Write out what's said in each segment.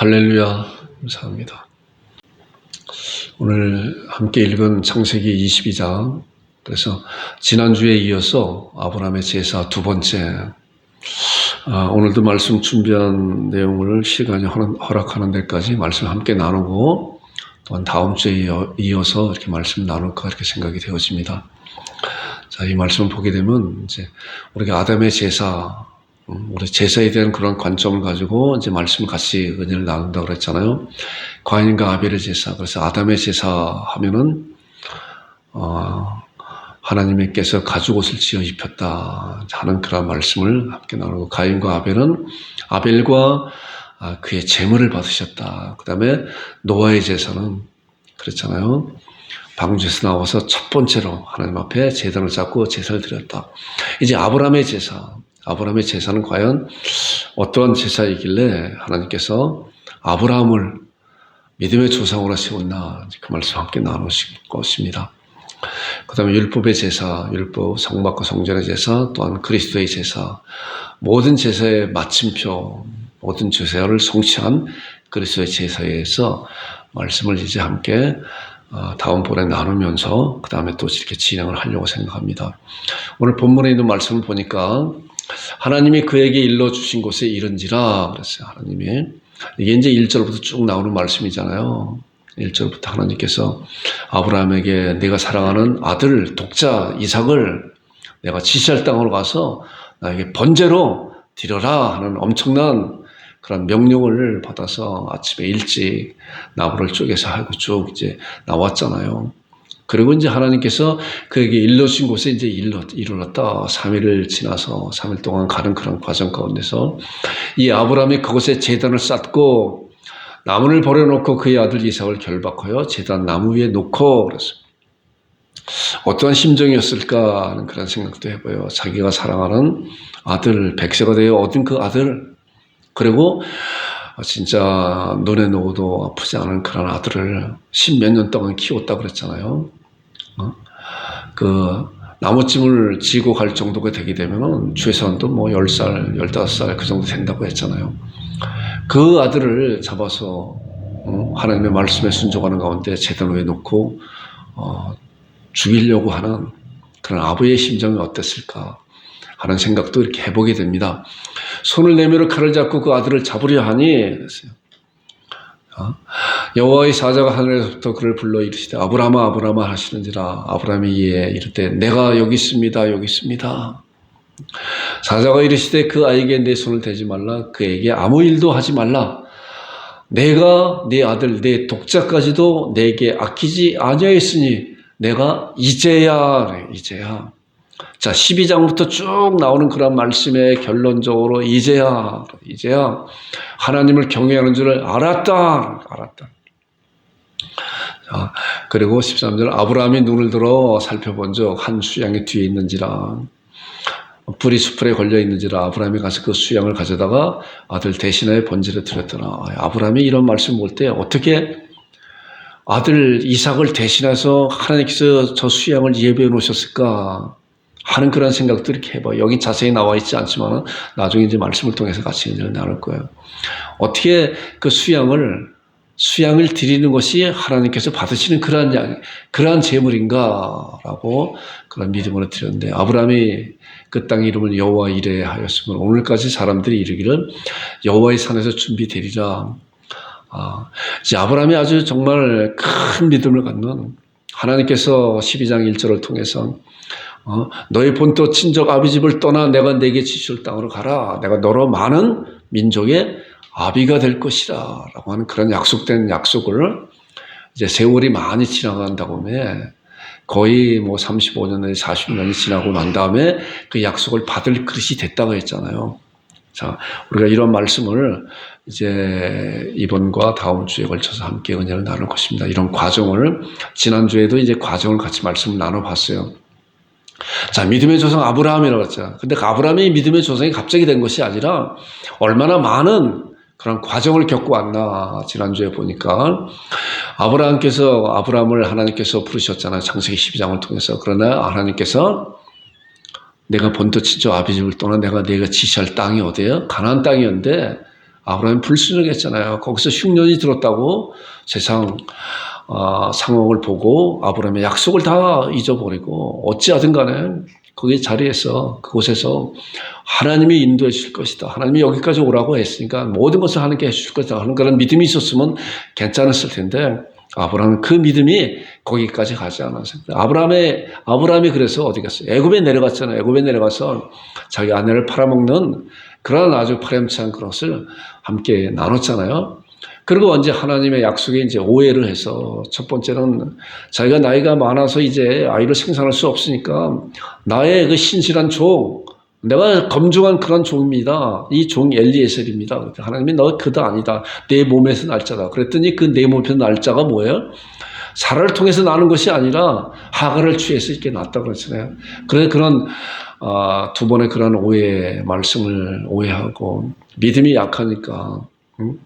할렐루야, 감사합니다. 오늘 함께 읽은 창세기 22장, 그래서 지난주에 이어서 아브라함의 제사 두 번째, 오늘도 말씀 준비한 내용을 시간이 허락하는 데까지 말씀 함께 나누고, 또한 다음 주에 이어서 이렇게 말씀 나눌까 이렇게 생각이 되어집니다. 자, 이 말씀을 보게 되면 이제 우리가 아담의 제사, 우리 제사에 대한 그런 관점을 가지고 이제 말씀을 같이 은혜를 나눈다고 그랬잖아요. 가인과 아벨의 제사. 그래서 아담의 제사 하면은 하나님께서 가죽옷을 지어 입혔다 하는 그런 말씀을 함께 나누고, 가인과 아벨은 아벨과 그의 제물을 받으셨다. 그 다음에 노아의 제사는 그랬잖아요. 방주에서 나와서 첫 번째로 하나님 앞에 제단을 쌓고 제사를 드렸다. 이제 아브라함의 제사. 아브라함의 제사는 과연 어떠한 제사이길래 하나님께서 아브라함을 믿음의 조상으로 세웠나, 그 말씀 함께 나누실 것입니다. 그 다음에 율법의 제사, 율법, 성막과 성전의 제사, 또한 그리스도의 제사, 모든 제사의 마침표, 모든 제사를 성취한 그리스도의 제사에서 말씀을 이제 함께 다음번에 나누면서 그 다음에 또 이렇게 진행을 하려고 생각합니다. 오늘 본문에 있는 말씀을 보니까 하나님이 그에게 일러주신 곳에 이른지라 그랬어요. 하나님이. 이게 이제 1절부터 쭉 나오는 말씀이잖아요. 1절부터 하나님께서 아브라함에게 내가 사랑하는 아들 독자 이삭을 내가 지시할 땅으로 가서 나에게 번제로 드려라 하는 엄청난 그런 명령을 받아서 아침에 일찍 나무를 쪼개서 하고 쭉 이제 나왔잖아요. 그리고 이제 하나님께서 그에게 일러주신 곳에 이제 이르렀다. 3일을 지나서 3일 동안 가는 그런 과정 가운데서 이 아브라함이 그곳에 제단을 쌓고 나무를 버려놓고 그의 아들 이삭을 결박하여 제단 나무 위에 놓고 그랬어요. 어떠한 심정이었을까 하는 그런 생각도 해봐요. 자기가 사랑하는 아들, 백세가 되어 얻은 그 아들, 그리고 진짜 눈에 놓아도 아프지 않은 그런 아들을 10몇 년 동안 키웠다 그랬잖아요. 그 나무찜을 지고 갈 정도가 되게 되면은 최소한도 뭐 10살, 15살 그 정도 된다고 했잖아요. 그 아들을 잡아서 하나님의 말씀에 순종하는 가운데 제단 위에 놓고 죽이려고 하는 그런 아버지의 심정이 어땠을까 하는 생각도 이렇게 해보게 됩니다. 손을 내밀어 칼을 잡고 그 아들을 잡으려 하니 그랬어요. 여호와의 사자가 하늘에서부터 그를 불러 이르시되 아브라함아 아브라함아 하시는지라. 아브라함이 이에 이르되 내가 여기 있습니다 여기 있습니다. 사자가 이르시되 그 아이에게 내 손을 대지 말라, 그에게 아무 일도 하지 말라. 내가 네 아들 내 독자까지도 내게 아끼지 아니하였으니 내가 이제야. 자, 12장부터 쭉 나오는 그런 말씀에 결론적으로 이제야 하나님을 경외하는 줄을 알았다. 자, 그리고 13절 아브라함이 눈을 들어 살펴본 적 한 수양이 뒤에 있는지라. 불이 수풀에 걸려 있는지라. 아브라함이 가서 그 수양을 가져다가 아들 대신하여 번제를 드렸더라. 아브라함이 이런 말씀 볼 때 어떻게 아들 이삭을 대신해서 하나님께서 저 수양을 예배해 놓으셨을까 하는 그런 생각도 이렇게 해봐요. 여기 자세히 나와 있지 않지만 나중에 이제 말씀을 통해서 같이 나눌 거예요. 어떻게 그 수양을 드리는 것이 하나님께서 받으시는 그러한 제물인가라고 그런 믿음으로 드렸는데, 아브라함이 그 땅 이름을 여호와 이레 하였으면 오늘까지 사람들이 이르기를 여호와의 산에서 준비되리라. 이제 아브라함이 아주 정말 큰 믿음을 갖는, 하나님께서 12장 1절을 통해서 너의 본토 친족 아비집을 떠나 내가 내게 지시할 땅으로 가라. 내가 너로 많은 민족의 아비가 될 것이다 라고 하는 그런 약속된 약속을 이제 세월이 많이 지나간 다음에 거의 뭐 35년, 40년이 지나고 난 다음에 그 약속을 받을 그릇이 됐다고 했잖아요. 자, 우리가 이런 말씀을 이제 이번과 다음 주에 걸쳐서 함께 은혜를 나눌 것입니다. 이런 과정을 지난주에도 이제 과정을 같이 말씀을 나눠봤어요. 자, 믿음의 조상 아브라함이라고 했죠. 근데 아브라함이 믿음의 조상이 갑자기 된 것이 아니라 얼마나 많은 그런 과정을 겪고 왔나 지난주에 보니까 아브라함을 하나님께서 부르셨잖아요. 창세기 12장을 통해서. 그러나 하나님께서 내가 본토 친족 아비집을 떠나 내가 지시할 땅이 어디예요? 가나안 땅이었는데 아브라함이 불순종했잖아요. 거기서 흉년이 들었다고 세상 상황을 보고 아브라함의 약속을 다 잊어버리고 어찌하든 간에 거기 자리에서 그곳에서 하나님이 인도해 주실 것이다. 하나님이 여기까지 오라고 했으니까 모든 것을 하나님께 해주실 것이다 하는 그런 믿음이 있었으면 괜찮았을 텐데 아브라함은 그 믿음이 거기까지 가지 않았어요. 아브라함이 그래서 어디 갔어요? 애굽에 내려갔잖아요. 애굽에 내려가서 자기 아내를 팔아먹는 그런 아주 파렴치한 그것을 함께 나눴잖아요. 그리고 언제 하나님의 약속에 이제 오해를 해서 첫 번째는 자기가 나이가 많아서 이제 아이를 생산할 수 없으니까 나의 그 신실한 종, 내가 검증한 그런 종입니다. 이 종 엘리에셀입니다. 하나님이 너 그도 아니다. 내 몸에서 날짜다. 그랬더니 그 내 몸에서 날짜가 뭐예요? 사라를 통해서 나는 것이 아니라 하갈을 취해서 이렇게 났다고 그랬잖아요. 그래서 그런 두 번의 그런 오해 말씀을 오해하고 믿음이 약하니까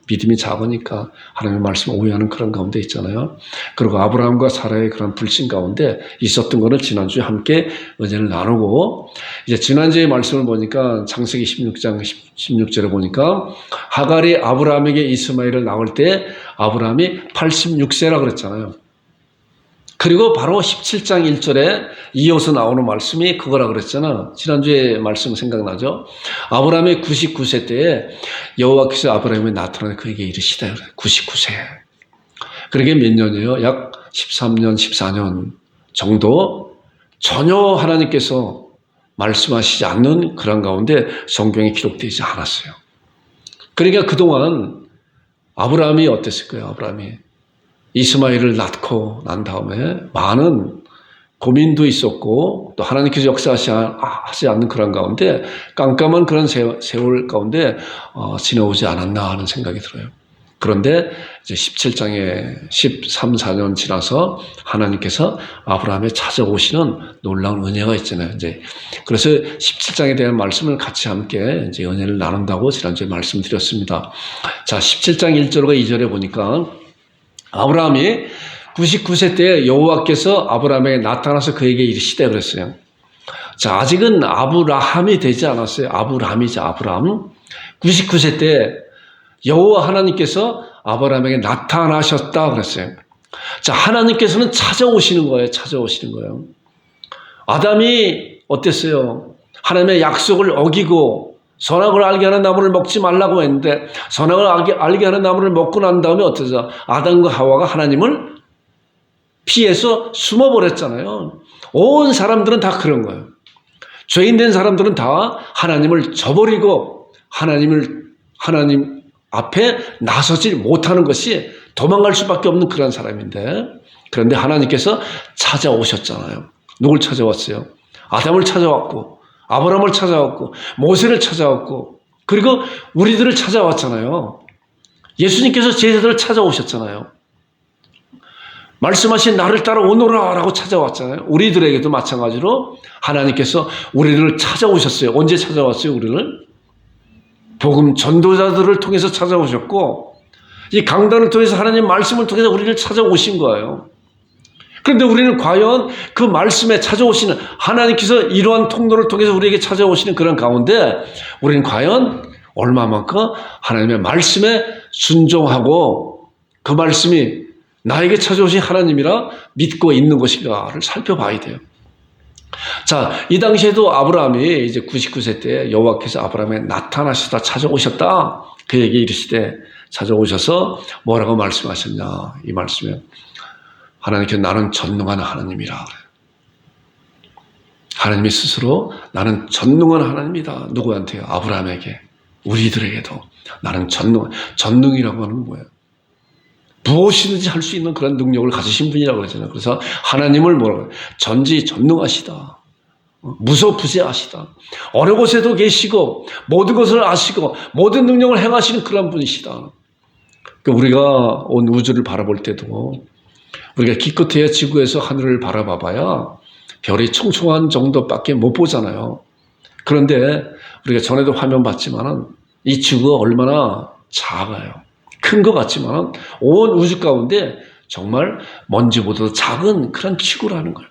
믿음이 작으니까 하나님의 말씀을 오해하는 그런 가운데 있잖아요. 그리고 아브라함과 사라의 그런 불신 가운데 있었던 것을 지난주에 함께 은혜를 나누고 이제 지난주에 말씀을 보니까 창세기 16장 16절에 보니까 하갈이 아브라함에게 이스마엘을 낳을 때 아브라함이 86세라 그랬잖아요. 그리고 바로 17장 1절에 이어서 나오는 말씀이 그거라 그랬잖아. 지난주에 말씀 생각나죠? 아브라함이 99세 때에 여호와께서 아브라함에 나타나서 그에게 이르시되 99세. 그러게 몇 년이에요? 약 13년, 14년 정도 전혀 하나님께서 말씀하시지 않는 그런 가운데 성경에 기록되지 않았어요. 그러니까 그동안 아브라함이 어땠을까요? 아브라함이 이스마엘을 낳고 난 다음에 많은 고민도 있었고 또 하나님께서 역사하지 않는 그런 가운데 깜깜한 그런 세월 가운데 지나오지 않았나 하는 생각이 들어요. 그런데 이제 17장에 13, 14년 지나서 하나님께서 아브라함에 찾아오시는 놀라운 은혜가 있잖아요. 이제 그래서 17장에 대한 말씀을 같이 함께 이제 은혜를 나눈다고 지난주에 말씀드렸습니다. 자, 17장 1절과 2절에 보니까 아브라함이 99세 때 여호와께서 아브라함에게 나타나서 그에게 이르시되 그랬어요. 자, 아직은 아브라함이 되지 않았어요. 아브라함이죠, 아브라함. 99세 때 여호와 하나님께서 아브라함에게 나타나셨다 그랬어요. 자, 하나님께서는 찾아오시는 거예요. 찾아오시는 거예요. 아담이 어땠어요? 하나님의 약속을 어기고 선악을 알게 하는 나무를 먹지 말라고 했는데 선악을 알게 하는 나무를 먹고 난 다음에 어떠죠? 아담과 하와가 하나님을 피해서 숨어버렸잖아요. 온 사람들은 다 그런 거예요. 죄인된 사람들은 다 하나님을 저버리고 하나님 앞에 나서지 못하는 것이 도망갈 수밖에 없는 그런 사람인데 그런데 하나님께서 찾아오셨잖아요. 누굴 찾아왔어요? 아담을 찾아왔고 아브라함을 찾아왔고 모세를 찾아왔고 그리고 우리들을 찾아왔잖아요. 예수님께서 제자들을 찾아오셨잖아요. 말씀하신 나를 따라 오너라 라고 찾아왔잖아요. 우리들에게도 마찬가지로 하나님께서 우리들을 찾아오셨어요. 언제 찾아왔어요? 우리를? 복음 전도자들을 통해서 찾아오셨고 이 강단을 통해서 하나님 말씀을 통해서 우리를 찾아오신 거예요. 그런데 우리는 과연 그 말씀에 찾아오시는 하나님께서 이러한 통로를 통해서 우리에게 찾아오시는 그런 가운데 우리는 과연 얼마만큼 하나님의 말씀에 순종하고 그 말씀이 나에게 찾아오신 하나님이라 믿고 있는 것인가를 살펴봐야 돼요. 자, 이 당시에도 아브라함이 이제 99세 때 여호와께서 아브라함에 나타나시다 찾아오셨다. 그에게 이르시되 찾아오셔서 뭐라고 말씀하셨냐. 이 말씀에 하나님께서 나는 전능한 하나님이라. 하나님이 스스로 나는 전능한 하나님이다. 누구한테요? 아브라함에게. 우리들에게도 나는 전능이라고 하는 뭐예요? 무엇이든지 할 수 있는 그런 능력을 가지신 분이라고 그러잖아요. 그래서 하나님을 뭐라고 해요? 전지전능하시다. 무소부재하시다. 어느 곳에도 계시고 모든 것을 아시고 모든 능력을 행하시는 그런 분이시다. 우리가 온 우주를 바라볼 때도 우리가 기껏해야 지구에서 하늘을 바라봐 봐야 별이 총총한 정도밖에 못 보잖아요. 그런데 우리가 전에도 화면 봤지만은 이 지구가 얼마나 작아요. 큰 것 같지만 온 우주 가운데 정말 먼지보다 작은 그런 지구라는 거예요.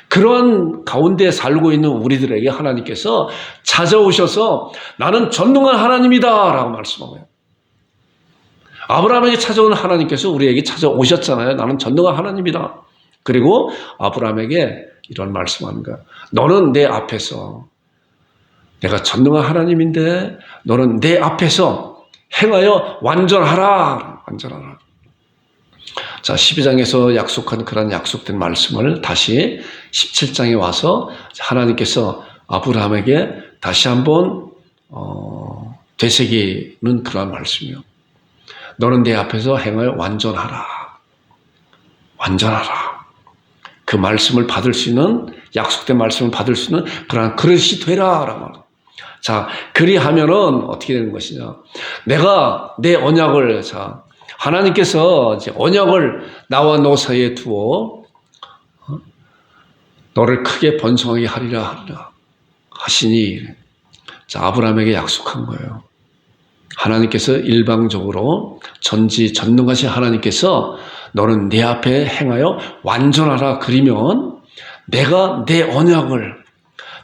그러한 가운데 살고 있는 우리들에게 하나님께서 찾아오셔서 나는 전능한 하나님이다 라고 말씀하고요. 아브라함에게 찾아온 하나님께서 우리에게 찾아오셨잖아요. 나는 전능한 하나님이다. 그리고 아브라함에게 이런 말씀하는 거야. 너는 내 앞에서, 내가 전능한 하나님인데 너는 내 앞에서 행하여 완전하라. 완전하라. 자, 12장에서 약속한 그런 약속된 말씀을 다시 17장에 와서 하나님께서 아브라함에게 다시 한번 되새기는 그런 말씀이요. 너는 내 앞에서 행하여 완전하라. 완전하라. 그 말씀을 받을 수 있는, 약속된 말씀을 받을 수 있는 그러한 그릇이 되라. 라고. 자, 그리하면은 어떻게 되는 것이냐. 내가 내 언약을, 자, 하나님께서 이제 언약을 나와 너 사이에 두어 너를 크게 번성하게 하리라 하시니, 자, 아브라함에게 약속한 거예요. 하나님께서 일방적으로 전지전능하신 하나님께서 너는 내 앞에 행하여 완전하라 그리면 내가 내 언약을,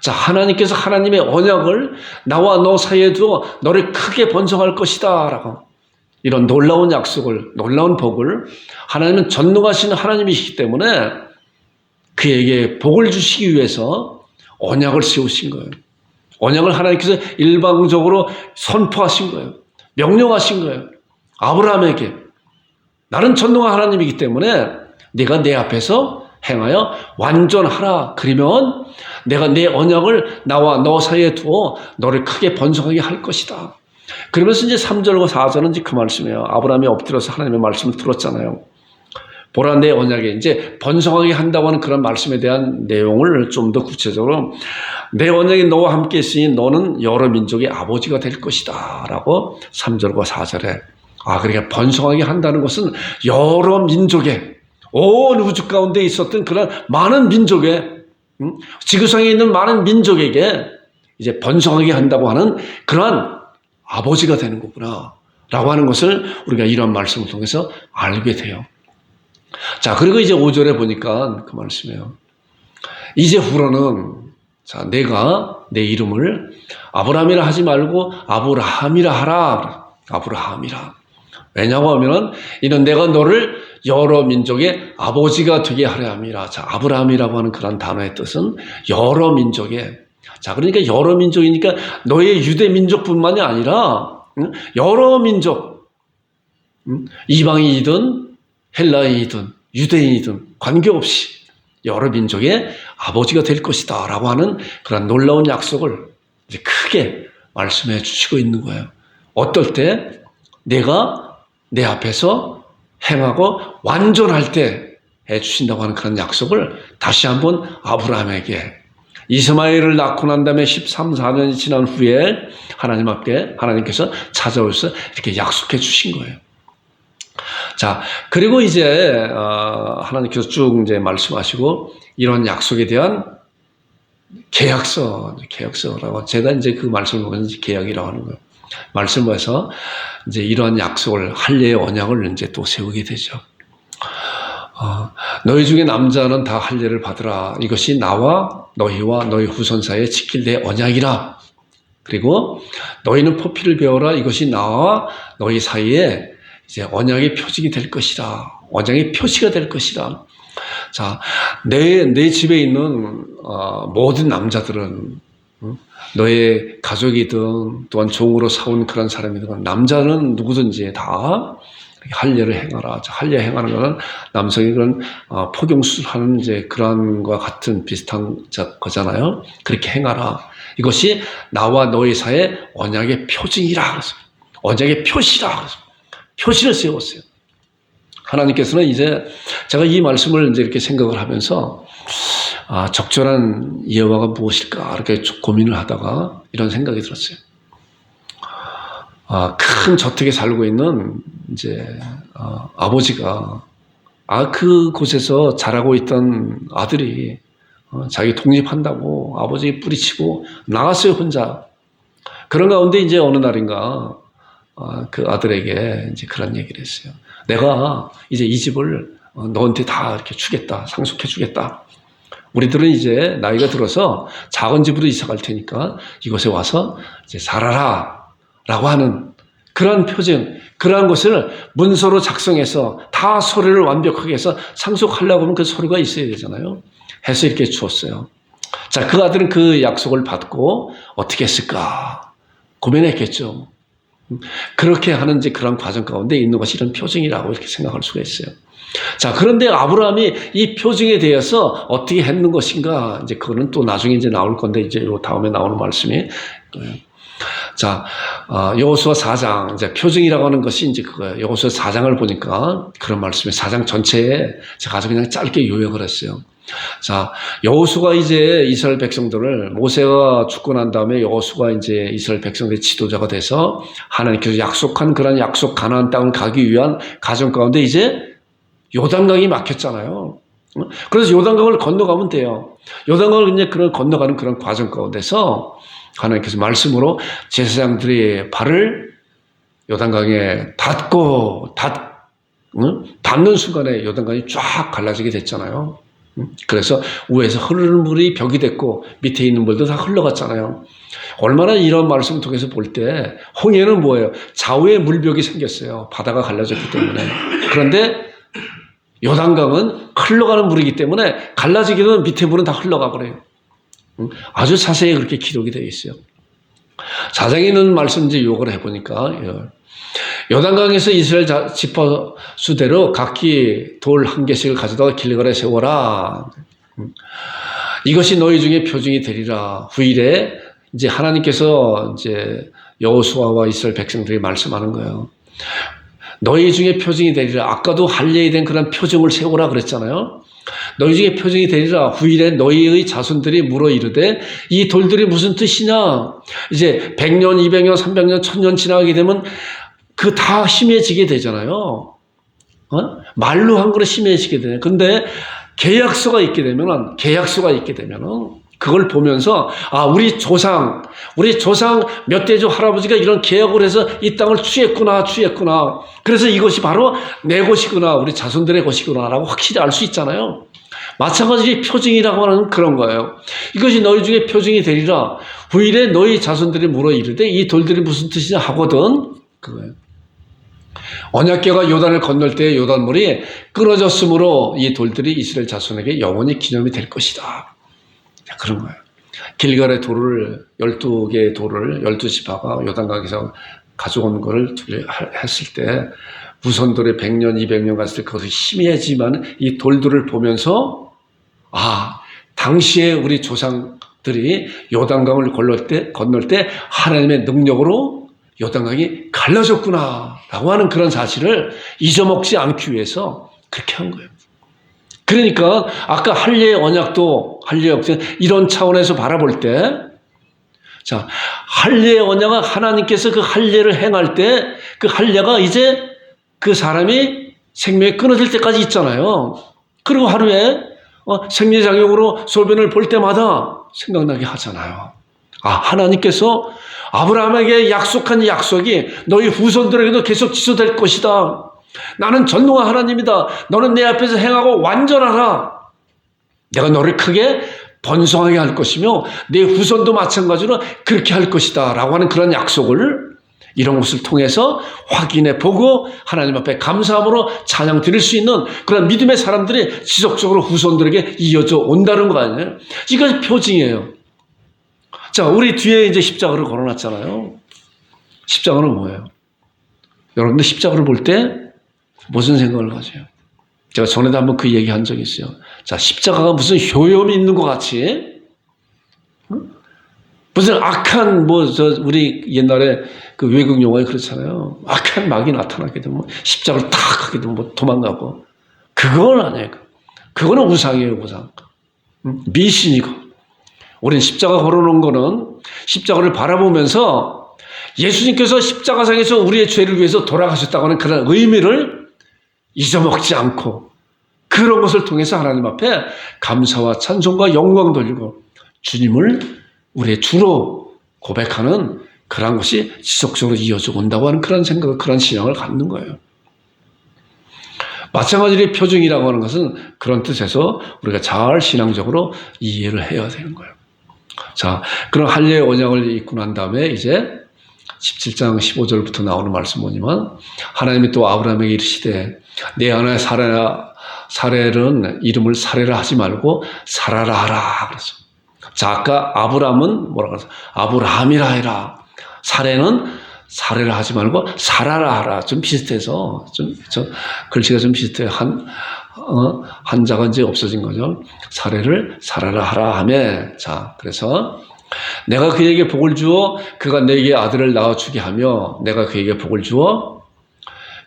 자, 하나님께서 하나님의 언약을 나와 너 사이에 두어 너를 크게 번성할 것이다 라고, 이런 놀라운 약속을, 놀라운 복을, 하나님은 전능하신 하나님이시기 때문에 그에게 복을 주시기 위해서 언약을 세우신 거예요. 언약을 하나님께서 일방적으로 선포하신 거예요. 명령하신 거예요. 아브라함에게 나는 전능한 하나님이기 때문에 네가 내 앞에서 행하여 완전하라 그러면 내가 내 언약을 나와 너 사이에 두어 너를 크게 번성하게 할 것이다. 그러면서 이제 3절과 4절은 이제 그 말씀이에요. 아브라함이 엎드려서 하나님의 말씀을 들었잖아요. 보라 내 언약에 이제 번성하게 한다고 하는 그런 말씀에 대한 내용을 좀 더 구체적으로, 내 언약이 너와 함께 있으니 너는 여러 민족의 아버지가 될 것이다 라고 3절과 4절에, 그러니까 번성하게 한다는 것은 여러 민족의, 온 우주 가운데 있었던 그런 많은 민족의, 지구상에 있는 많은 민족에게 이제 번성하게 한다고 하는 그러한 아버지가 되는 거구나 라고 하는 것을 우리가 이런 말씀을 통해서 알게 돼요. 자, 그리고 이제 5절에 보니까 그 말씀이에요. 이제후로는, 자, 내가 내 이름을 아브라함이라 하지 말고 아브라함이라 하라. 아브라함이라. 왜냐고 하면은 이는 내가 너를 여러 민족의 아버지가 되게 하려 함이라. 자, 아브라함이라고 하는 그런 단어의 뜻은 여러 민족의, 자, 그러니까 여러 민족이니까 너의 유대 민족뿐만이 아니라 여러 민족, 이방인이든 헬라인이든 유대인이든 관계없이 여러 민족의 아버지가 될 것이다 라고 하는 그런 놀라운 약속을 이제 크게 말씀해 주시고 있는 거예요. 어떨 때? 내가 내 앞에서 행하고 완전할 때 해주신다고 하는 그런 약속을 다시 한번 아브라함에게, 이스마엘을 낳고 난 다음에 13, 14년이 지난 후에 하나님 앞에 하나님께서 찾아오셔서 이렇게 약속해 주신 거예요. 자, 그리고 이제 하나님께서 쭉 이제 말씀하시고 이런 약속에 대한 계약서라고, 제가 이제 그 말씀을 보면 계약이라고 하는 거예요. 말씀에서 이제 이러한 약속을, 할례의 언약을 이제 또 세우게 되죠. 너희 중에 남자는 다 할례를 받으라. 이것이 나와 너희와 너희 후손 사이에 지킬 내 언약이라. 그리고 너희는 포피를 배워라. 이것이 나와 너희 사이에 이제 언약의 표징이 될 것이라. 언약의 표시가 될 것이라. 자, 내 집에 있는 모든 남자들은, 너의 가족이든 또한 종으로 사온 그런 사람이든, 남자는 누구든지 다 할례를 행하라. 할례 행하는 것은 남성이 그런 포경수술하는 이제 그런 것과 같은 비슷한 거잖아요. 그렇게 행하라. 이것이 나와 너희 사이의 언약의 표징이라. 그래서 언약의 표시라. 그래서 표시를 세웠어요. 하나님께서는 이제 제가 이 말씀을 이제 이렇게 생각을 하면서 적절한 예화가 무엇일까 이렇게 고민을 하다가 이런 생각이 들었어요. 큰 저택에 살고 있는 이제 아버지가 그곳에서 자라고 있던 아들이 자기 독립한다고 아버지 뿌리치고 나갔어요, 혼자. 그런 가운데 이제 어느 날인가 그 아들에게 이제 그런 얘기를 했어요. 내가 이제 이 집을 너한테 다 이렇게 주겠다, 상속해 주겠다. 우리들은 이제 나이가 들어서 작은 집으로 이사 갈 테니까 이곳에 와서 이제 살아라 라고 하는 그러한 표정, 그러한 것을 문서로 작성해서 다 서류를 완벽하게 해서 상속하려고 하면 그 서류가 있어야 되잖아요. 해서 이렇게 주었어요. 자, 그 아들은 그 약속을 받고 어떻게 했을까? 고민했겠죠. 그렇게 하는 이제 그런 과정 가운데 있는 것이 이런 표징이라고 이렇게 생각할 수가 있어요. 자, 그런데 아브라함이 이 표징에 대해서 어떻게 했는 것인가? 이제 그거는 또 나중에 이제 나올 건데 이제 요 다음에 나오는 말씀이. 자, 여호수아 4장, 이제 표징이라고 하는 것이 이제 그거예요. 여호수아 4장을 보니까 그런 말씀이 4장 전체에 제가 아주 그냥 짧게 요약을 했어요. 자, 여호수가 이제 이스라엘 백성들을 모세가 죽고 난 다음에 여호수가 이제 이스라엘 백성들의 지도자가 돼서 하나님께서 약속한 그런 약속 가나안 땅을 가기 위한 과정 가운데 이제 요단강이 막혔잖아요. 그래서 요단강을 건너가면 돼요. 요단강을 이제 그런 건너가는 그런 과정 가운데서 하나님께서 말씀으로 제사장들이 발을 요단강에 닿는 순간에 요단강이 쫙 갈라지게 됐잖아요. 그래서 위에서 흐르는 물이 벽이 됐고 밑에 있는 물도 다 흘러갔잖아요. 얼마나 이런 말씀을 통해서 볼 때 홍해는 뭐예요? 좌우에 물벽이 생겼어요. 바다가 갈라졌기 때문에. 그런데 요단강은 흘러가는 물이기 때문에 갈라지게 되면 밑에 물은 다 흘러가 버려요. 아주 자세히 그렇게 기록이 되어 있어요. 4장에 있는 말씀 이제 요걸 해보니까 요단강에서 이스라엘 지파 수대로 각기 돌 한 개씩을 가져다가 길갈에 세워라. 이것이 너희 중에 표징이 되리라. 후일에 이제 하나님께서 이제 여호수아와 이스라엘 백성들이 말씀하는 거예요. 너희 중에 표징이 되리라. 아까도 할례에 된 그런 표징을 세우라 그랬잖아요. 너희 중에 표징이 되리라. 후일에 너희의 자손들이 물어 이르되 이 돌들이 무슨 뜻이냐. 이제 100년, 200년, 300년, 1000년 지나게 되면 그 다 심해지게 되잖아요. 말로 한 거로 심해지게 되네. 근데 계약서가 있게 되면은 그걸 보면서 우리 조상 몇 대조 할아버지가 이런 계약을 해서 이 땅을 취했구나. 그래서 이것이 바로 내 것이구나, 우리 자손들의 것이구나라고 확실히 알 수 있잖아요. 마찬가지로 표징이라고 하는 그런 거예요. 이것이 너희 중에 표징이 되리라. 후일에 너희 자손들이 물어 이르되 이 돌들이 무슨 뜻이냐 하거든. 그거예요. 언약궤가 요단을 건널 때 요단물이 끊어졌으므로 이 돌들이 이스라엘 자손에게 영원히 기념이 될 것이다. 그런 거예요. 길갈의 돌을 12개의 돌을 12지파가 요단강에서 가져온 거를 했을 때 후손들이 100년, 200년 갔을 때 그것이 희미해지만 이 돌들을 보면서 당시에 우리 조상들이 요단강을 건널 때 하나님의 능력으로 요단강이 갈라졌구나 라고 하는 그런 사실을 잊어먹지 않기 위해서 그렇게 한 거예요. 그러니까 아까 할례의 언약도 이런 차원에서 바라볼 때, 자, 할례의 언약은 하나님께서 그 할례를 행할 때 그 할례가 이제 그 사람이 생명이 끊어질 때까지 있잖아요. 그리고 하루에 생리장욕으로 소변을 볼 때마다 생각나게 하잖아요. 하나님께서 아브라함에게 약속한 약속이 너희 후손들에게도 계속 지속될 것이다. 나는 전능한 하나님이다. 너는 내 앞에서 행하고 완전하라. 내가 너를 크게 번성하게 할 것이며 내 후손도 마찬가지로 그렇게 할 것이다 라고 하는 그런 약속을 이런 것을 통해서 확인해 보고 하나님 앞에 감사함으로 찬양 드릴 수 있는 그런 믿음의 사람들이 지속적으로 후손들에게 이어져 온다는 거 아니에요? 이것이 표징이에요. 자, 우리 뒤에 이제 십자가를 걸어놨잖아요. 십자가는 뭐예요? 여러분들 십자가를 볼 때 무슨 생각을 가져요? 제가 전에도 한번 그 얘기 한 적이 있어요. 자, 십자가가 무슨 효염이 있는 것 같이, 무슨 악한, 우리 옛날에 그 외국 영화에 그렇잖아요. 악한 막이 나타나게 되면 십자가를 탁 하게 되면 도망가고. 그건 아니에요. 그거는 우상이에요, 우상. 미신이고. 우리는 십자가 걸어놓은 거는 십자가를 바라보면서 예수님께서 십자가상에서 우리의 죄를 위해서 돌아가셨다고 하는 그런 의미를 잊어먹지 않고 그런 것을 통해서 하나님 앞에 감사와 찬송과 영광 돌리고 주님을 우리의 주로 고백하는 그런 것이 지속적으로 이어져 온다고 하는 그런 생각, 그런 신앙을 갖는 거예요. 마찬가지로 표징이라고 하는 것은 그런 뜻에서 우리가 잘 신앙적으로 이해를 해야 되는 거예요. 자, 그런 할례의 언약을 입고 난 다음에 이제 17장 15절부터 나오는 말씀 보지만 하나님이 또 아브라함에게 이르시되 내 아내 사렐은 이름을 사레라 하지 말고 사라라 하라 그랬어. 자, 아까 아브라함은 뭐라 그랬어? 아브라함이라 해라. 사레는 사레라 하지 말고 사라라 하라. 좀 비슷해서 글씨가 좀 비슷해요. 한자가 이제 없어진 거죠. 사레를 사라라 하라 하며, 자, 그래서 내가 그에게 복을 주어 그가 내게 아들을 낳아주게 하며 내가 그에게 복을 주어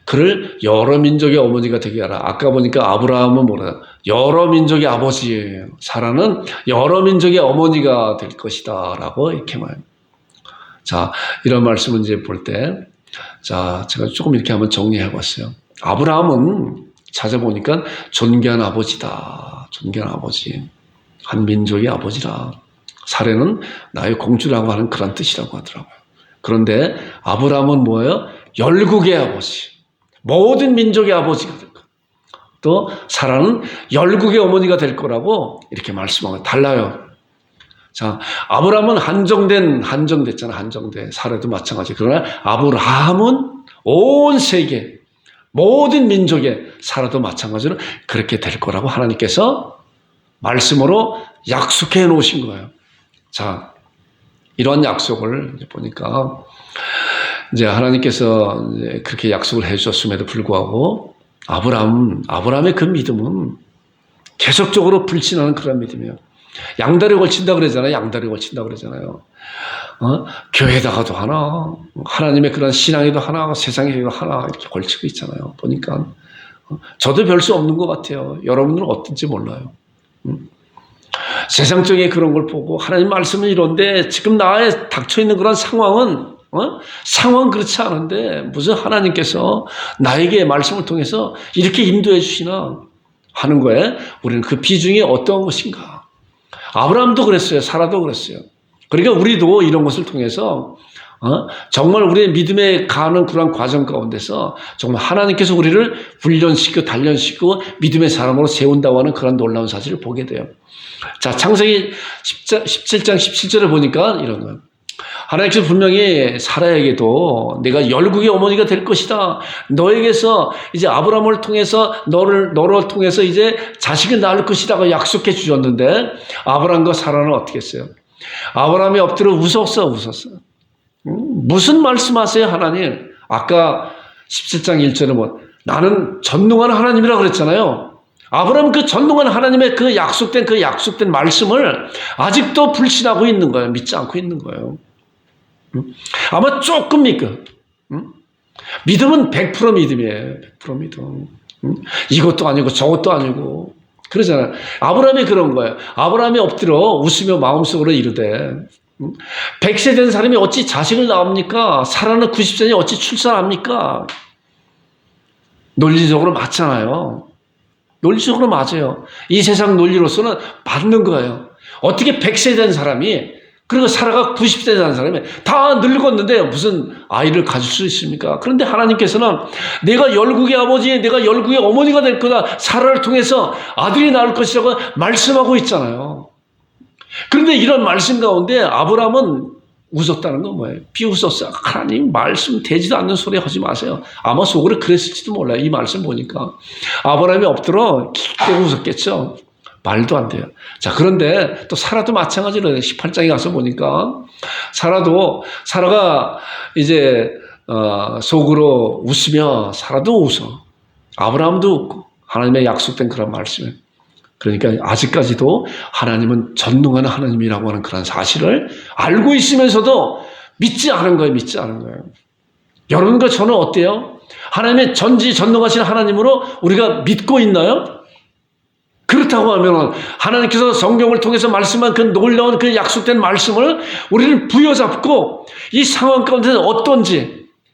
그를 여러 민족의 어머니가 되게 하라. 아까 보니까 아브라함은 뭐라? 여러 민족의 아버지예요. 사라는 여러 민족의 어머니가 될 것이다 라고 이렇게 말해요. 자, 이런 말씀을 이제 볼 때, 자, 제가 조금 이렇게 한번 정리해 봤어요. 아브라함은 찾아보니까 존귀한 아버지다. 존귀한 아버지. 한 민족의 아버지라. 사례는 나의 공주라고 하는 그런 뜻이라고 하더라고요. 그런데 아브라함은 뭐예요? 열국의 아버지. 모든 민족의 아버지가 될 거예요. 또 사라는 열국의 어머니가 될 거라고 이렇게 말씀하고 달라요. 자, 아브라함은 한정됐잖아. 한정돼. 사례도 마찬가지. 그러나 아브라함은 온 세계 모든 민족의 사라도 마찬가지로 그렇게 될 거라고 하나님께서 말씀으로 약속해 놓으신 거예요. 자, 이런 약속을 이제 보니까 이제 하나님께서 이제 그렇게 약속을 해 주셨음에도 불구하고 아브라함의 그 믿음은 계속적으로 불신하는 그런 믿음이에요. 양다리 걸친다 그러잖아요. 양다리 걸친다 그러잖아요. 교회에다가도 하나, 하나님의 그런 신앙에도 하나, 세상에도 하나 이렇게 걸치고 있잖아요. 보니까 저도 별 수 없는 것 같아요. 여러분들은 어떤지 몰라요. 세상적인 그런 걸 보고 하나님 말씀은 이런데 지금 나에 닥쳐 있는 그런 상황은 상황 그렇지 않은데 무슨 하나님께서 나에게 말씀을 통해서 이렇게 인도해 주시나 하는 거에 우리는 그 비중이 어떤 것인가. 아브라함도 그랬어요. 사라도 그랬어요. 그러니까 우리도 이런 것을 통해서 정말 우리의 믿음에 가는 그런 과정 가운데서 정말 하나님께서 우리를 훈련시키고 단련시키고 믿음의 사람으로 세운다고 하는 그런 놀라운 사실을 보게 돼요. 자, 창세기 17장 17절을 보니까 이런 거예요. 하나님께서 분명히 사라에게도 내가 열국의 어머니가 될 것이다. 너에게서 이제 아브라함을 통해서 너를 통해서 이제 자식을 낳을 것이라고 약속해 주셨는데 아브라함과 사라는 어떻게 했어요? 아브라함이 엎드려 웃었어. 무슨 말씀하세요, 하나님? 아까 17장 1절에 뭐 나는 전능한 하나님이라고 그랬잖아요. 아브라함은 그 전능한 하나님의 그 약속된 말씀을 아직도 불신하고 있는 거예요. 믿지 않고 있는 거예요. 아마 조금 믿고. 믿음은 100% 믿음이에요. 100% 믿음. 이것도 아니고 저것도 아니고. 그러잖아요. 아브라함이 그런 거예요. 아브라함이 엎드려 웃으며 마음속으로 이르되 100세 된 사람이 어찌 자식을 낳습니까? 사라는 90세니 어찌 출산합니까? 논리적으로 맞잖아요. 논리적으로 맞아요. 이 세상 논리로서는 맞는 거예요. 어떻게 100세 된 사람이 그리고 사라가 90세 된 사람이 다 늙었는데 무슨 아이를 가질 수 있습니까? 그런데 하나님께서는 내가 열국의 아버지, 내가 열국의 어머니가 될 거다. 사라를 통해서 아들이 낳을 것이라고 말씀하고 있잖아요. 그런데 이런 말씀 가운데 아브라함은 웃었다는 건 뭐예요? 비웃었어요. 하나님 말씀 되지도 않는 소리 하지 마세요. 아마 속으로 그랬을지도 몰라요. 이 말씀 보니까. 아브라함이 엎드려 깊게 웃었겠죠. 말도 안 돼요. 자, 그런데 또 사라도 마찬가지로 18장에 가서 보니까 사라가 이제 속으로 웃으며 사라도 웃어. 아브라함도 웃고 하나님의 약속된 그런 말씀을. 그러니까 아직까지도 하나님은 전능한 하나님이라고 하는 그런 사실을 알고 있으면서도 믿지 않은 거예요. 여러분과 저는 어때요? 하나님의 전지전능하신 하나님으로 우리가 믿고 있나요? 그렇다고 하면 하나님께서 성경을 통해서 말씀한 그 놀라운 그 약속된 말씀을 우리를 부여잡고 이 상황 가운데서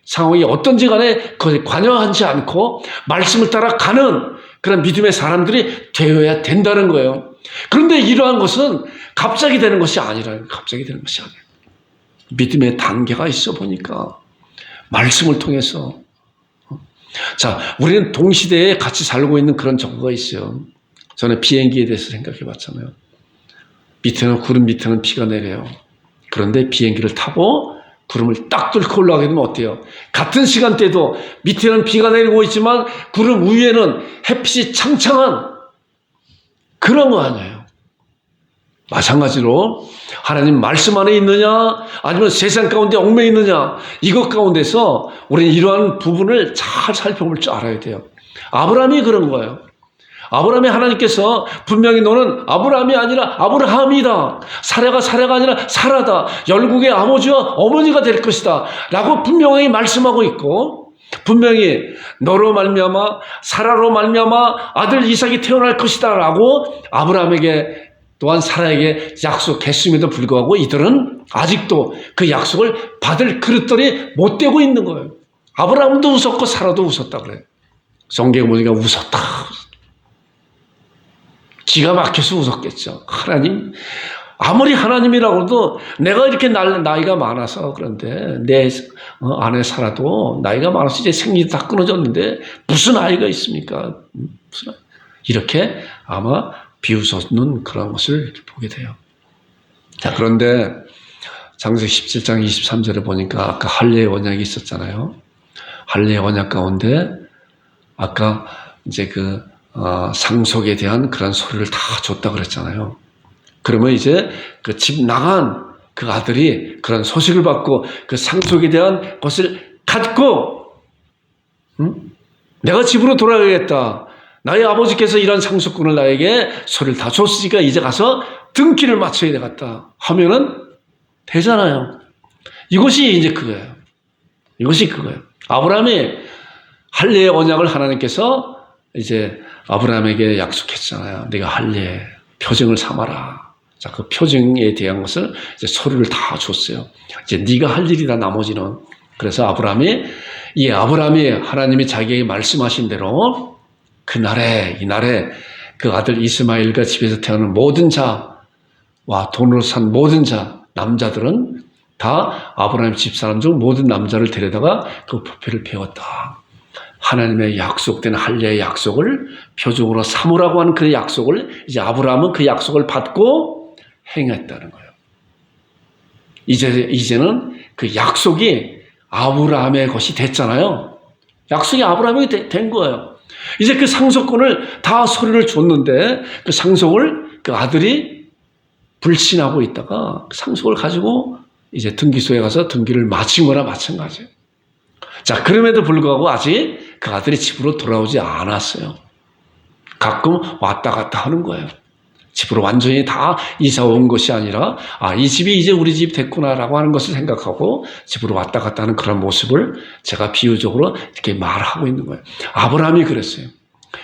상황이 어떤지 간에 거기에 관여하지 않고 말씀을 따라 가는 그런 믿음의 사람들이 되어야 된다는 거예요. 그런데 이러한 것은 갑자기 되는 것이 아니라요. 갑자기 되는 것이 아니에요. 믿음의 단계가 있어 보니까 말씀을 통해서. 자, 우리는 동시대에 같이 살고 있는 그런 정보가 있어요. 저는 비행기에 대해서 생각해 봤잖아요. 구름 밑에는 비가 내려요. 그런데 비행기를 타고 구름을 딱 뚫고 올라가게 되면 어때요? 같은 시간대도 밑에는 비가 내리고 있지만 구름 위에는 햇빛이 창창한 그런 거 아니에요. 마찬가지로 하나님 말씀 안에 있느냐 아니면 세상 가운데 얽매여 있느냐 이것 가운데서 우리는 이러한 부분을 잘 살펴볼 줄 알아야 돼요. 아브라함이 그런 거예요. 아브라함이 하나님께서 분명히 너는 아브라함이 아니라 아브라함이다. 사라가 아니라 사라다. 열국의 아버지와 어머니가 될 것이다. 라고 분명히 말씀하고 있고 분명히 너로 말미암아 사라로 말미암아 아들 이삭이 태어날 것이다. 라고 아브라함에게 또한 사라에게 약속했음에도 불구하고 이들은 아직도 그 약속을 받을 그릇들이 못 되고 있는 거예요. 아브라함도 웃었고 사라도 웃었다 그래요. 성경에 보니까 웃었다. 기가 막혀서 웃었겠죠. 하나님, 아무리 하나님이라고도 내가 이렇게 나이가 많아서 그런데 내 아내 사라도 나이가 많아서 이제 생리도 다 끊어졌는데 무슨 아이가 있습니까? 이렇게 아마 비웃었는 그런 것을 보게 돼요. 자, 그런데 창세기 17장 23절에 보니까 아까 할례의 언약이 있었잖아요. 할례의 언약 가운데 아까 이제 상속에 대한 그런 소리를 다 줬다 그랬잖아요. 그러면 이제 그 집 나간 그 아들이 그런 소식을 받고 그 상속에 대한 것을 갖고, 내가 집으로 돌아가겠다. 나의 아버지께서 이런 상속권을 나에게 소리를 다 줬으니까 이제 가서 등기를 맞춰야 되겠다 하면은 되잖아요. 이것이 이제 그거예요. 이것이 그거예요. 아브라함이 할례의 언약을 하나님께서 이제 아브라함에게 약속했잖아요. 네가 할례 표징을 삼아라. 자, 그 표징에 대한 것을 이제 소리를 다 줬어요. 이제 네가 할 일이다 나머지는. 그래서 아브라함이 하나님이 자기에게 말씀하신 대로 이날에 그 아들 이스마엘과 집에서 태어난 모든 자와 돈으로 산 모든 자 남자들은 다 아브라함 집사람 중 모든 남자를 데려다가 그 표표를 배웠다. 하나님의 약속된 할례의 약속을 표적으로 삼으라고 하는 그 약속을 이제 아브라함은 그 약속을 받고 행했다는 거예요. 이제는 그 약속이 아브라함의 것이 됐잖아요. 약속이 아브라함이 된 거예요. 이제 그 상속권을 다 소리를 줬는데 그 상속을 그 아들이 불신하고 있다가 그 상속을 가지고 이제 등기소에 가서 등기를 마친 거나 마찬가지예요. 자, 그럼에도 불구하고 아직 그 아들이 집으로 돌아오지 않았어요. 가끔 왔다 갔다 하는 거예요. 집으로 완전히 다 이사 온 것이 아니라 이 집이 이제 우리 집 됐구나라고 하는 것을 생각하고 집으로 왔다 갔다 하는 그런 모습을 제가 비유적으로 이렇게 말하고 있는 거예요. 아브라함이 그랬어요.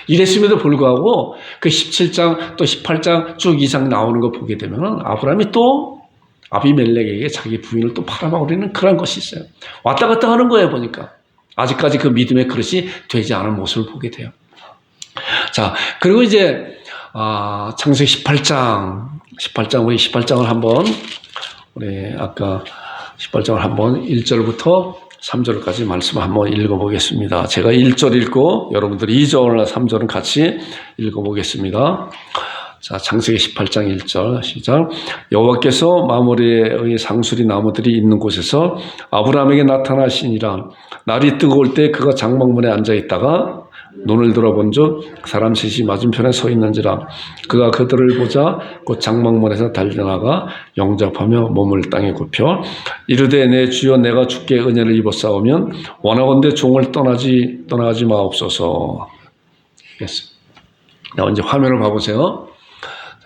이랬음에도 불구하고 그 17장 또 18장 쭉 이상 나오는 거 보게 되면 아브라함이 또 아비멜렉에게 자기 부인을 또 팔아먹으려는 그런 것이 있어요. 왔다 갔다 하는 거예요, 보니까. 아직까지 그 믿음의 그릇이 되지 않은 모습을 보게 돼요. 자, 그리고 이제 창세기 18장 우리 18장을 한번 우리 아까 18장을 한번 1절부터 3절까지 말씀 한번 읽어보겠습니다. 제가 1절 읽고 여러분들이 2절과 3절은 같이 읽어보겠습니다. 자, 창세기 18장 1절 시작. 여호와께서 마므레의 상수리 나무들이 있는 곳에서 아브라함에게 나타나시니라. 날이 뜨거울 때 그가 장막문에 앉아 있다가 눈을 들어본즉 사람 셋이 맞은편에 서 있는지라. 그가 그들을 보자 곧 장막문에서 달려나가 영접하며 몸을 땅에 굽혀 이르되 내 주여 내가 주께 은혜를 입었사오면 원하건대 종을 떠나지 마옵소서. 이제 화면을 봐보세요.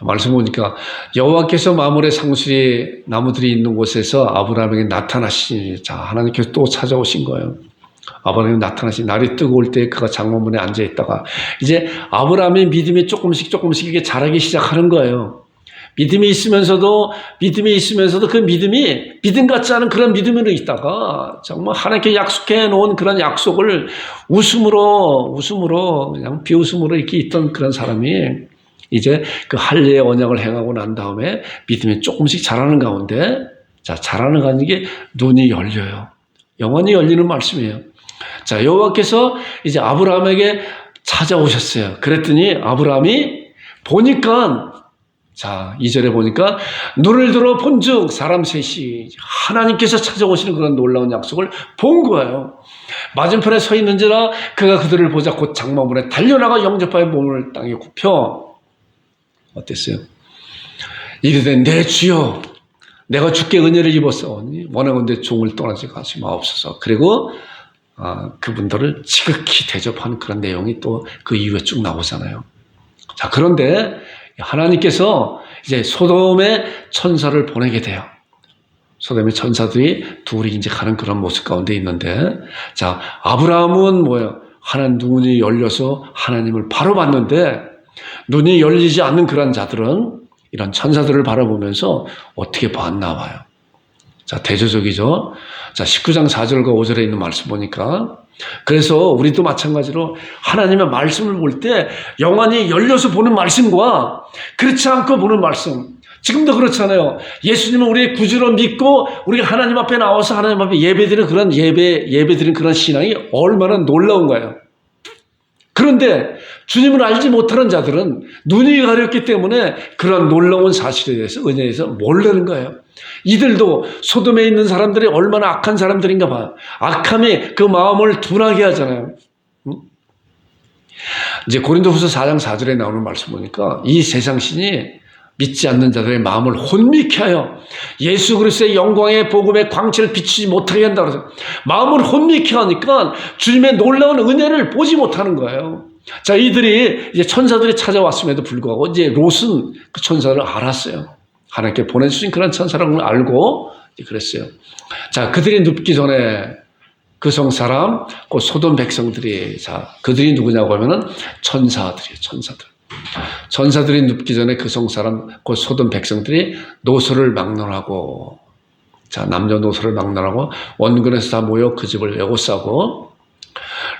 말씀 보니까 여호와께서 마므레 상수리 나무들이 있는 곳에서 아브라함에게 나타나시니, 자, 하나님께서 또 찾아오신 거예요. 아브라함이 나타나신 날이 뜨거울 때 그가 장막문에 앉아 있다가 이제 아브라함의 믿음이 조금씩 이게 자라기 시작하는 거예요. 믿음이 있으면서도 그 믿음이 믿음 같지 않은 그런 믿음으로 있다가 정말 하나님께 약속해 놓은 그런 약속을 웃음으로 그냥 비웃음으로 이렇게 있던 그런 사람이 이제 그 할례의 언약을 행하고 난 다음에 믿음이 조금씩 자라는 가운데, 자, 자라는 가운데 이게 눈이 열려요. 영원히 열리는 말씀이에요. 자, 여호와께서 이제 아브라함에게 찾아오셨어요. 그랬더니 아브라함이 보니까 자, 2절에 보니까 눈을 들어 본즉 사람 셋이 하나님께서 찾아오시는 그런 놀라운 약속을 본 거예요. 맞은편에 서 있는지라 그가 그들을 보자 곧 장막문에 달려나가 영접하여 몸을 땅에 굽혀 어땠어요? 이르되 내 주여 내가 주께 은혜를 입었사오니 원하건대 종을 떠나지 가지 마옵소서. 그리고 그분들을 지극히 대접하는 그런 내용이 또 그 이후에 쭉 나오잖아요. 자, 그런데 하나님께서 이제 소돔의 천사를 보내게 돼요. 소돔의 천사들이 둘이 이제 가는 그런 모습 가운데 있는데, 자, 아브라함은 뭐예요? 하나님 눈이 열려서 하나님을 바로 봤는데, 눈이 열리지 않는 그런 자들은 이런 천사들을 바라보면서 어떻게 봤나 봐요. 자, 대조적이죠. 자, 19장 4절과 5절에 있는 말씀 보니까, 그래서 우리도 마찬가지로 하나님의 말씀을 볼 때 영안이 열려서 보는 말씀과 그렇지 않고 보는 말씀, 지금도 그렇잖아요. 예수님은 우리의 구주로 믿고 우리가 하나님 앞에 나와서 하나님 앞에 예배드리는 그런 예배드리는 그런 신앙이 얼마나 놀라운 거예요. 그런데 주님을 알지 못하는 자들은 눈이 가렸기 때문에 그런 놀라운 사실에 대해서 은혜에 대해서 모르는 거예요. 이들도 소돔에 있는 사람들이 얼마나 악한 사람들인가 봐요. 악함이 그 마음을 둔하게 하잖아요. 이제 고린도후서 4장 4절에 나오는 말씀 보니까 이 세상 신이 믿지 않는 자들의 마음을 혼미케 하여 예수 그리스도의 영광의 복음의 광채를 비추지 못하게 한다고 해서 마음을 혼미케 하니까 주님의 놀라운 은혜를 보지 못하는 거예요. 자, 이들이 이제 천사들이 찾아왔음에도 불구하고 이제 롯은 그 천사를 알았어요. 하나님께 보내주신 그런 천사라는 걸 알고 그랬어요. 자, 그들이 눕기 전에 그 성 사람, 그 소돔 백성들이, 자, 그들이 누구냐고 하면은 천사들이에요, 천사들. 천사들이 눕기 전에 그 성 사람, 그 소돔 백성들이 노소를 막론하고, 자, 남녀노소를 막론하고 원근에서 다 모여 그 집을 에워싸고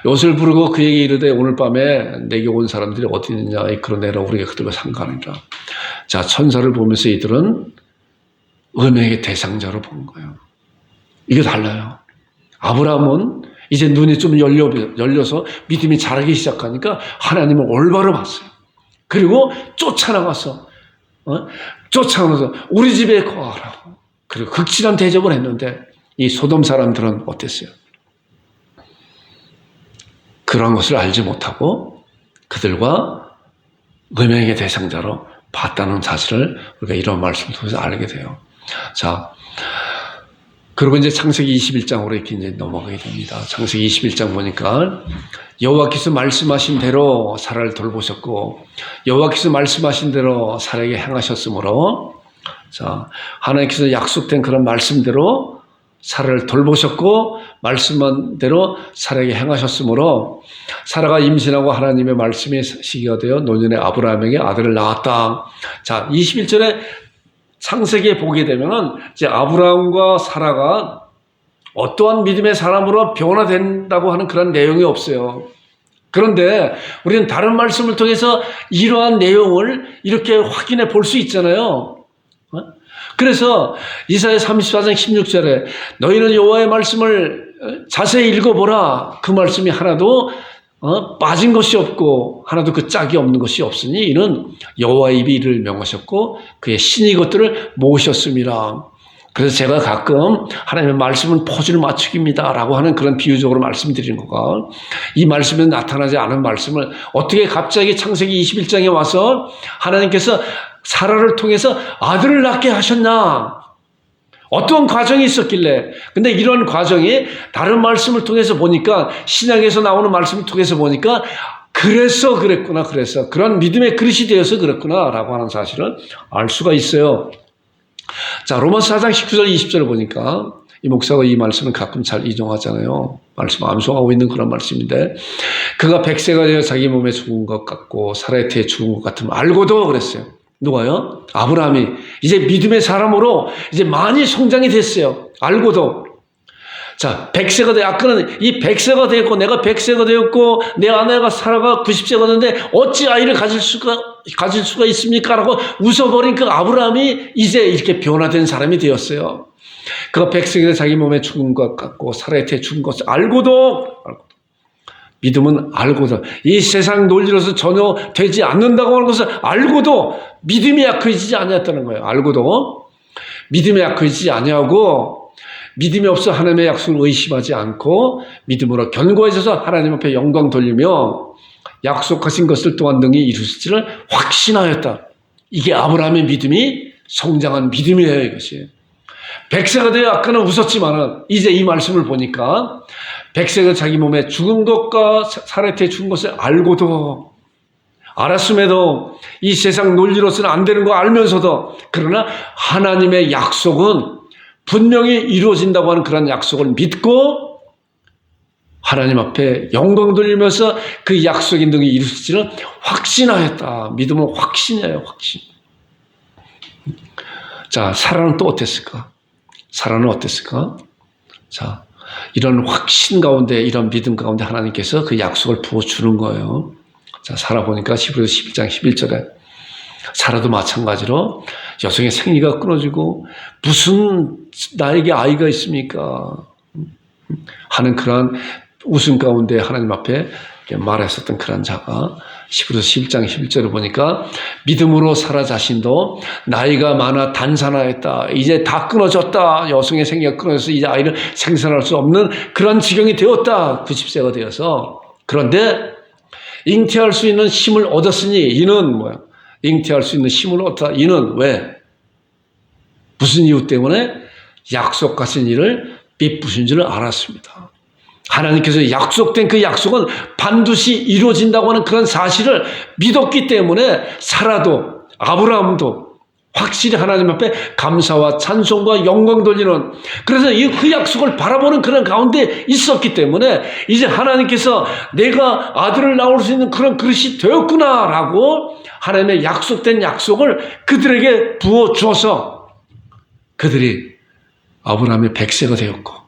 롯을 부르고 그에게 이르되 오늘 밤에 내게 온 사람들이 어디 있느냐 그러내라 우리가 그들과 상관이라. 자, 천사를 보면서 이들은 은혜의 대상자로 본 거예요. 이게 달라요. 아브라함은 이제 눈이 좀 열려서 믿음이 자라기 시작하니까 하나님을 올바로 봤어요. 그리고 쫓아나가서 우리 집에 거하라고. 그리고 극진한 대접을 했는데 이 소돔 사람들은 어땠어요? 그런 것을 알지 못하고 그들과 음행의 대상자로 봤다는 사실을 우리가 이런 말씀을 통해서 알게 돼요. 자, 그리고 이제 창세기 21장으로 이렇게 이제 넘어가게 됩니다. 창세기 21장 보니까 여호와께서 말씀하신 대로 사라를 돌보셨고 여호와께서 말씀하신 대로 사라에게 행하셨으므로, 자, 하나님께서 약속된 그런 말씀대로 사라를 돌보셨고 말씀한 대로 사라에게 행하셨으므로 사라가 임신하고 하나님의 말씀이 시기가 되어 노년의 아브라함에게 아들을 낳았다. 자, 21절에 창세기에 보게 되면은 이제 아브라함과 사라가 어떠한 믿음의 사람으로 변화된다고 하는 그런 내용이 없어요. 그런데 우리는 다른 말씀을 통해서 이러한 내용을 이렇게 확인해 볼 수 있잖아요. 그래서 이사야 34장 16절에 너희는 여호와의 말씀을 자세히 읽어보라. 그 말씀이 하나도 빠진 것이 없고 하나도 그 짝이 없는 것이 없으니 이는 여호와의 입이 이를 명하셨고 그의 신이 것들을 모으셨습니다. 그래서 제가 가끔 하나님의 말씀은 포즈를 맞추기입니다 라고 하는 그런 비유적으로 말씀드리는 거가, 이 말씀에 나타나지 않은 말씀을 어떻게 갑자기 창세기 21장에 와서 하나님께서 사라를 통해서 아들을 낳게 하셨나? 어떤 과정이 있었길래? 근데 이런 과정이 다른 말씀을 통해서 보니까, 신약에서 나오는 말씀을 통해서 보니까 그래서 그랬구나, 그래서 그런 믿음의 그릇이 되어서 그랬구나 라고 하는 사실을 알 수가 있어요. 자, 로마서 4장 19절 20절을 보니까 이 목사가 이 말씀을 가끔 잘 인용하잖아요. 말씀 암송하고 있는 그런 말씀인데, 그가 100세가 되어 자기 몸에 죽은 것 같고 사라의 태에 죽은 것 같으면 알고도 그랬어요. 누가요? 아브라함이 이제 믿음의 사람으로 이제 많이 성장이 됐어요. 알고도. 자, 100세가 돼. 아까는 이 100세가 되었고 내가 100세가 되었고 내 아내가 사라가 90세가 됐는데 어찌 아이를 가질 수가 있습니까? 라고 웃어버린 그 아브라함이 이제 이렇게 변화된 사람이 되었어요. 그가 100세가 자기 몸에 죽은 것 같고 사라의 태에 죽은 것을 알고도 믿음은 알고도, 이 세상 논리로서 전혀 되지 않는다고 하는 것을 알고도 믿음이 약해지지 아니했다는 거예요. 알고도 믿음이 약해지지 아니하고, 믿음이 없어 하나님의 약속을 의심하지 않고 믿음으로 견고해져서 하나님 앞에 영광 돌리며 약속하신 것을 또한 능히 이루실지를 확신하였다. 이게 아브라함의 믿음이 성장한 믿음이에요. 이것이 100세가 되어 아까는 웃었지만은 이제 이 말씀을 보니까 100세가 자기 몸에 죽은 것과 사레트에 죽은 것을 알고도, 알았음에도 이 세상 논리로서는 안 되는 거 알면서도, 그러나 하나님의 약속은 분명히 이루어진다고 하는 그런 약속을 믿고 하나님 앞에 영광 돌리면서 그 약속이 능히 이루어질지는 확신하였다. 믿음은 확신이에요. 확신. 자, 사라는 또 어땠을까? 사라는 어땠을까? 자, 이런 확신 가운데, 이런 믿음 가운데 하나님께서 그 약속을 부어주는 거예요. 자, 사라 보니까 히브리서 11장 11절에 사라도 마찬가지로 여성의 생리가 끊어지고 무슨 나에게 아이가 있습니까? 하는 그러한 웃음 가운데 하나님 앞에 말했었던 그런 자가 히브리서 11장 11절을 보니까 믿음으로 사라 자신도 나이가 많아 단산하였다. 이제 다 끊어졌다. 여성의 생리가 끊어져서 이제 아이를 생산할 수 없는 그런 지경이 되었다. 90세가 되어서. 그런데 잉태할 수 있는 힘을 얻었으니 이는 뭐야? 잉태할 수 있는 힘을 얻었다. 이는 왜? 무슨 이유 때문에? 약속하신 일을 베푸신 줄을 알았습니다. 하나님께서 약속된 그 약속은 반드시 이루어진다고 하는 그런 사실을 믿었기 때문에 사라도, 아브라함도 확실히 하나님 앞에 감사와 찬송과 영광 돌리는, 그래서 그 약속을 바라보는 그런 가운데 있었기 때문에 이제 하나님께서 내가 아들을 낳을 수 있는 그런 그릇이 되었구나라고 하나님의 약속된 약속을 그들에게 부어주어서 그들이 아브라함의 100세가 되었고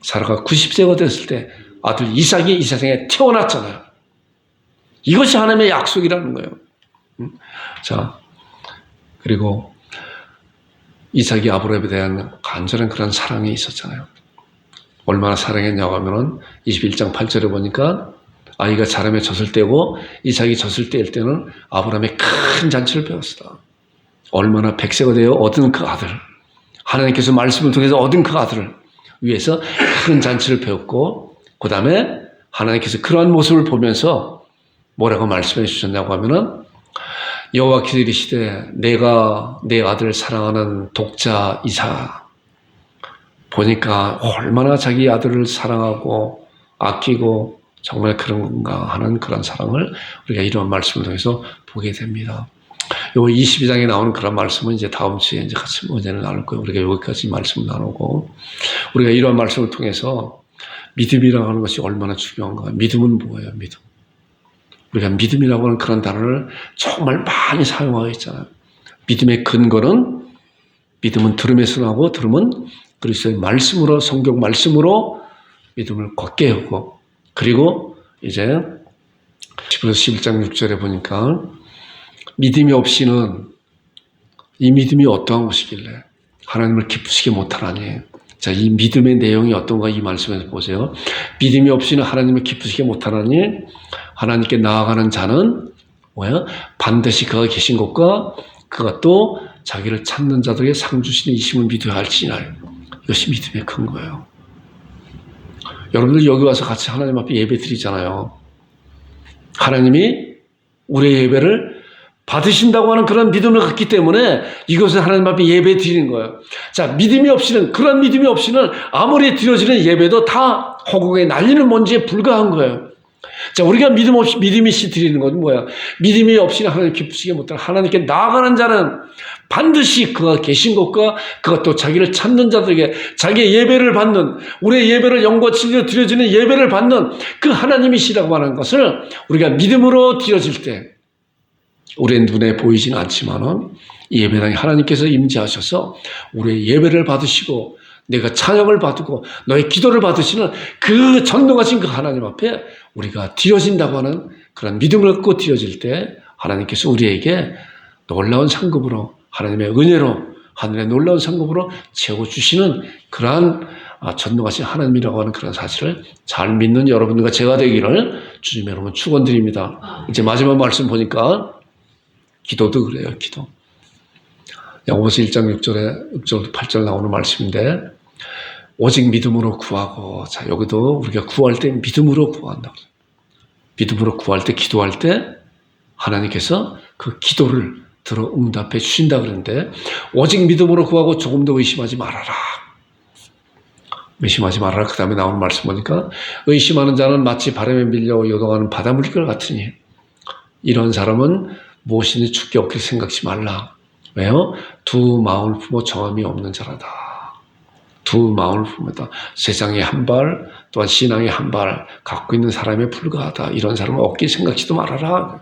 사라가 90세가 됐을 때 아들 이삭이 이 세상에 태어났잖아요. 이것이 하나님의 약속이라는 거예요. 자, 그리고 이삭이 아브라함에 대한 간절한 그런 사랑이 있었잖아요. 얼마나 사랑했냐고 하면은 21장 8절에 보니까 아이가 자람에 젖을 때고 이삭이 젖을 때일 때는 아브라함의 큰 잔치를 배웠다. 얼마나 100세가 되어 얻은 그 아들, 하나님께서 말씀을 통해서 얻은 그 아들을 위해서 큰 잔치를 배웠고, 그 다음에 하나님께서 그러한 모습을 보면서 뭐라고 말씀해 주셨냐고 하면은 여호와께서 이르시되 내가 내 아들을 사랑하는 독자 이삭, 보니까 얼마나 자기 아들을 사랑하고 아끼고 정말 그런 건가 하는 그런 사랑을 우리가 이런 말씀을 통해서 보게 됩니다. 요 22장에 나오는 그런 말씀은 이제 다음 주에 이제 같이 은혜를 나눌 거예요. 우리가 여기까지 말씀을 나누고, 우리가 이런 말씀을 통해서 믿음이라고 하는 것이 얼마나 중요한가. 믿음은 뭐예요? 믿음. 우리가 믿음이라고 하는 그런 단어를 정말 많이 사용하고 있잖아요. 믿음의 근거는, 믿음은 들음에서 나고 들음은 그리스도의 말씀으로, 성경 말씀으로 믿음을 걷게 하고, 그리고 이제 히브리서 11장 6절에 보니까 믿음이 없이는, 이 믿음이 어떠한 것이길래 하나님을 기쁘시게 못하나니. 자, 이 믿음의 내용이 어떤가 이 말씀에서 보세요. 믿음이 없이는 하나님을 기쁘시게 못하나니 하나님께 나아가는 자는 뭐야? 반드시 그가 계신 것과 그가 또 자기를 찾는 자들에게 상 주시는 이심을 믿어야 할지니라. 이것이 믿음의 근거예요. 여러분들 여기 와서 같이 하나님 앞에 예배 드리잖아요. 하나님이 우리의 예배를 받으신다고 하는 그런 믿음을 갖기 때문에 이것을 하나님 앞에 예배 드리는 거예요. 자, 믿음이 없이는, 그런 믿음이 없이는 아무리 드려지는 예배도 다 허공에 날리는 먼지에 불과한 거예요. 자, 우리가 믿음 없이, 믿음이 씨 드리는 건 뭐야? 믿음이 없이는 하나님 기쁘시게 못하는, 하나님께 나아가는 자는 반드시 그가 계신 것과 그가 또 자기를 찾는 자들에게 자기의 예배를 받는, 우리의 예배를 영과 진리로 드려지는 예배를 받는 그 하나님이시라고 하는 것을 우리가 믿음으로 드려질 때, 우리의 눈에 보이지는 않지만은 이 예배당에 하나님께서 임재하셔서 우리의 예배를 받으시고 내가 찬양을 받고 너의 기도를 받으시는 그 전능하신 그 하나님 앞에 우리가 드려진다고 하는 그런 믿음을 갖고 드려질 때 하나님께서 우리에게 놀라운 상급으로, 하나님의 은혜로, 하늘의 놀라운 상급으로 채워주시는 그러한 전능하신 하나님이라고 하는 그런 사실을 잘 믿는 여러분들과 제가 되기를 주님 여러분 축원드립니다. 이제 마지막 말씀 보니까 기도도 그래요. 기도. 야고보서 1장 6절부터 8절 나오는 말씀인데 오직 믿음으로 구하고, 자 여기도 우리가 구할 때 믿음으로 구한다. 믿음으로 구할 때, 기도할 때 하나님께서 그 기도를 들어 응답해 주신다 그러는데, 오직 믿음으로 구하고 조금도 의심하지 말아라. 의심하지 말아라. 그 다음에 나오는 말씀 보니까 의심하는 자는 마치 바람에 밀려 요동하는 바다 물결 같으니 이런 사람은 무엇이든지 죽게 없게 생각지 말라. 왜요? 두 마음을 품어 정함이 없는 자라다. 두 마음을 품었다. 세상의 한 발, 또한 신앙의 한 발 갖고 있는 사람에 불과하다. 이런 사람은 없게 생각지도 말아라.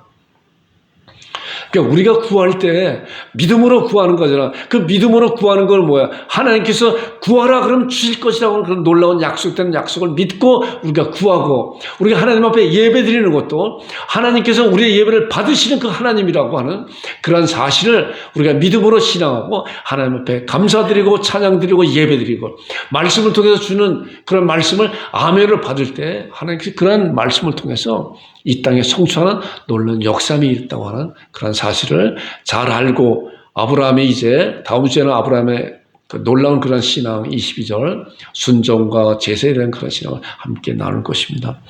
그러니까 우리가 구할 때 믿음으로 구하는 거잖아. 그 믿음으로 구하는 건 뭐야? 하나님께서 구하라 그러면 주실 것이라고 하는 그런 놀라운 약속되는 약속을 믿고 우리가 구하고, 우리가 하나님 앞에 예배 드리는 것도 하나님께서 우리의 예배를 받으시는 그 하나님이라고 하는 그런 사실을 우리가 믿음으로 신앙하고 하나님 앞에 감사드리고 찬양드리고 예배드리고 말씀을 통해서 주는 그런 말씀을 아멘을 받을 때 하나님께서 그런 말씀을 통해서 이 땅에 성취하는 놀라운 역삼이 있다고 하는 그런 사실을 잘 알고, 아브라함이 이제 다음 주에는 아브라함의 그 놀라운 그런 신앙 22절 순종과 제사에 대한 그런 신앙을 함께 나눌 것입니다.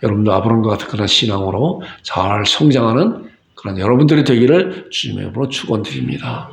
여러분도 아브라함과 같은 그런 신앙으로 잘 성장하는 그런 여러분들이 되기를 주님의 이름으로 축원드립니다.